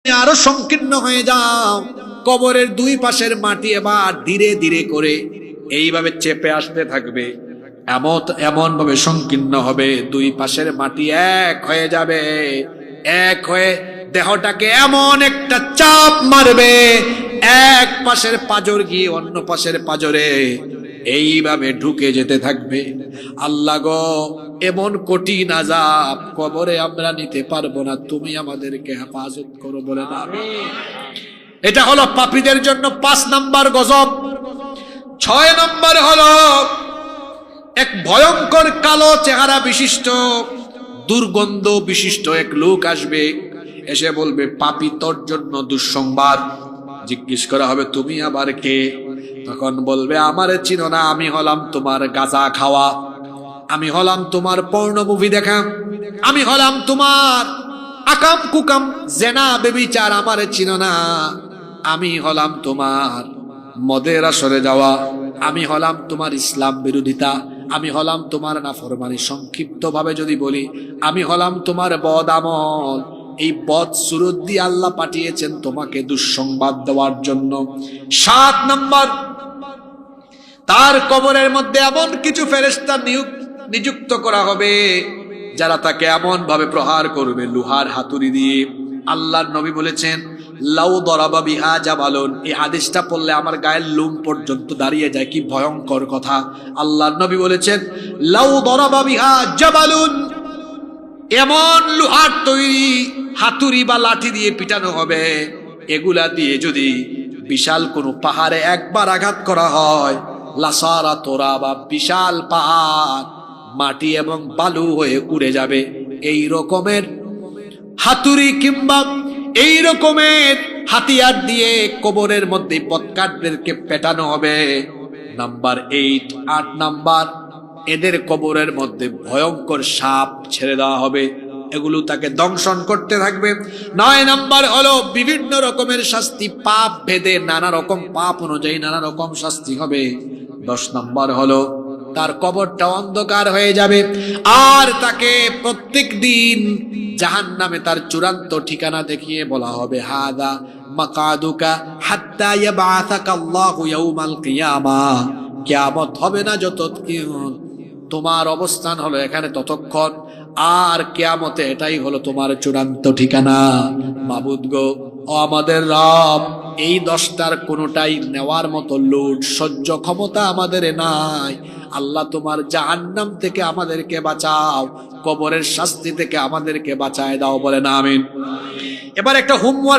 আরো সংকীর্ণ হয়ে যাও। কবরের দুই পাশের মাটি এবার ধীরে ধীরে করে এইভাবে চেপে আসতে থাকবে, এমন ভাবে সংকীর্ণ হবে, দুই পাশের মাটি এক হয়ে যাবে। এক হয়ে দেহটাকে এমন একটা চাপ মারবে, এক পাশের পাঁজর গিয়ে অন্য পাশের পাঁজরে এইভাবে ঢুকে যেতে থাকবে। আল্লাহ গো, এমন কঠিন আযাব কবরে আমরা নিতে পারবো না, তুমি আমাদেরকে হেফাজত করো, বলে না আমিন। এটা হলো পাপীদের জন্য 5 নাম্বার গজব। 6 নাম্বার হলো এক ভয়ঙ্কর কালো চেহারা বিশিষ্ট, দুর্গন্ধ বিশিষ্ট এক লোক আসবে, এসে বলবে, পাপী তোর জন্য দুঃসংবাদ। জিজ্ঞেস করা হবে, তুমি আবার কে? তখন বলবে, আমারে চিনো না, আমি হলাম তোমার গাঁজা খাওয়া, আমি হলাম তোমার পর্ন মুভি দেখা, আমি হলাম তোমার আকাম কুকাম জেনা বেবিচার, আমারে চিনো না, আমি হলাম তোমার মদের আসরে যাওয়া, আমি হলাম তোমার ইসলাম বিরোধিতা, আমি হলাম তোমার নাফরমানি। সংক্ষিপ্ত ভাবে যদি বলি, আমি হলাম তোমার বদ আমল। এই বদ সুরত দিয়ে আল্লাহ পাঠিয়েছেন তোমাকে দুঃসংবাদ দেওয়ার জন্য। 7 নাম্বার, তার কবরের মধ্যে এমন কিছু ফেরেশতা নিযুক্ত করা হবে যারা তাকে এমন ভাবে প্রহার করবে লোহার হাতুড়ি দিয়ে। আল্লাহর নবী বলেছেন, লাউ দরাবা বিহা জাবালুন। এই হাদিসটা পড়লে আমার গায়ের লোম পর্যন্ত দাঁড়িয়ে যায়, কি ভয়ঙ্কর কথা। আল্লাহর নবী বলেছেন, লাউ দরাবা বিহা জাবালুন, এমন লোহার তৈরি হাতুড়ি বা লাঠি দিয়ে পিটানো হবে, এগুলা দিয়ে যদি বিশাল কোনো পাহাড়ে একবার আঘাত করা হয়, লাসারা তোরা, বা বিশাল পাহাড় মাটি এবং বালু হয়ে উড়ে যাবে। এই রকমের হাতুড়ি কিংবা এই রকমের হাতিয়ার দিয়ে কবরের মধ্যে বদকারদেরকে পেটানো হবে। নাম্বার 8। 8 নাম্বার, এদের কবরের মধ্যে ভয়ঙ্কর সাপ ছেড়ে দেওয়া হবে, এগুলো তাকে দংশন করতে থাকবে। 9 নাম্বার হলো বিভিন্ন রকমের শাস্তি, পাপ ভেদে নানা রকম পাপ অনুযায়ী নানা রকম শাস্তি হবে। 10 নাম্বার হলো তার কবরটা অন্ধকার হয়ে যাবে, আর তাকে প্রত্যেক দিন জাহান্নামে তার চূড়ান্ত ঠিকানা দেখিয়ে বলা হবে, হাদা মাকাদুকা হাত্তা ইয়াবআসাকা আল্লাহু ইয়াউমাল কিয়ামাহ। কিয়ামত হবে না যতক্ষণ, তোমার অবস্থান হলো এখানে ততক্ষণ, আর কিয়ামতে এটাই হলো তোমার চূড়ান্ত ঠিকানা। মাবুদ গো, ও আমাদের রব, এই 10টার কোনোটাই নেওয়ার মতো লোড সহ্য ক্ষমতা আমাদের নাই। আল্লাহ, তোমার জাহান্নাম থেকে আমাদেরকে বাঁচাও, কবরের শাস্তি থেকে আমাদেরকে বাঁচায় দাও, বলেন আমিন। এবার একটা হোমওয়ার্ক